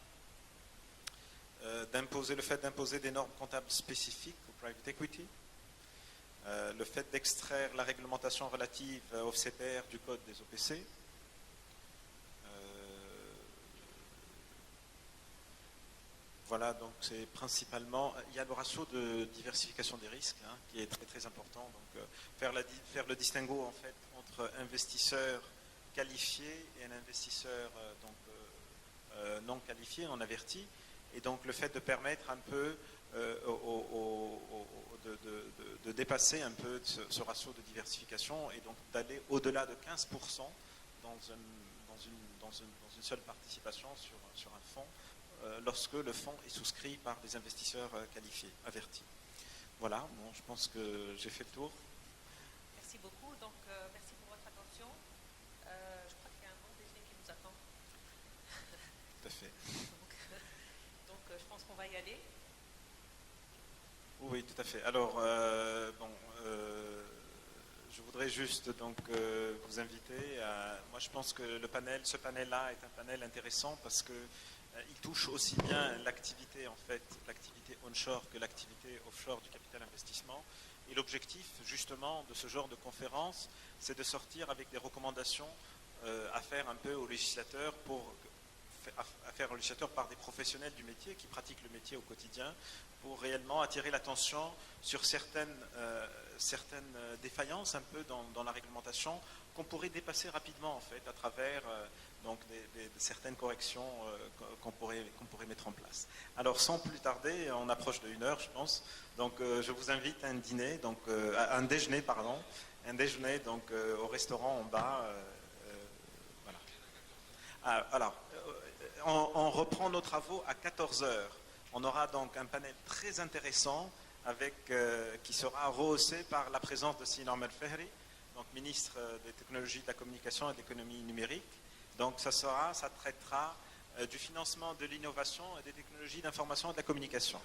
Le fait d'imposer des normes comptables spécifiques au private equity. Le fait d'extraire la réglementation relative au FCPR du code des OPC. Voilà, donc c'est principalement, il y a le ratio de diversification des risques qui est très très important. Donc faire le distinguo en fait entre investisseur qualifié et un investisseur non qualifié, non averti, et donc le fait de permettre un peu de dépasser un peu ce ratio de diversification et donc d'aller au-delà de 15% dans une seule participation sur un fonds, lorsque le fonds est souscrit par des investisseurs qualifiés, avertis. Voilà, bon, je pense que j'ai fait le tour. Merci beaucoup. Donc, merci pour votre attention. Je crois qu'il y a un bon déjeuner qui nous attend. Tout à fait. Donc, je pense qu'on va y aller. Oui, tout à fait. Alors, je voudrais juste vous inviter à... Moi, je pense que ce panel-là est un panel intéressant parce que il touche aussi bien l'activité onshore que l'activité offshore du capital investissement. Et l'objectif, justement, de ce genre de conférence, c'est de sortir avec des recommandations à faire un peu aux législateurs par des professionnels du métier qui pratiquent le métier au quotidien pour réellement attirer l'attention sur certaines défaillances un peu dans la réglementation qu'on pourrait dépasser rapidement en fait à travers certaines corrections qu'on pourrait mettre en place. Alors sans plus tarder, on approche de 1 heure je pense, donc je vous invite à un déjeuner au restaurant en bas. Voilà. Alors, on reprend nos travaux à 14 heures. On aura donc un panel très intéressant qui sera rehaussé par la présence de Sina Al-Fehri, donc ministre des technologies de la communication et de l'économie numérique. Donc ça traitera du financement de l'innovation et des technologies d'information et de la communication.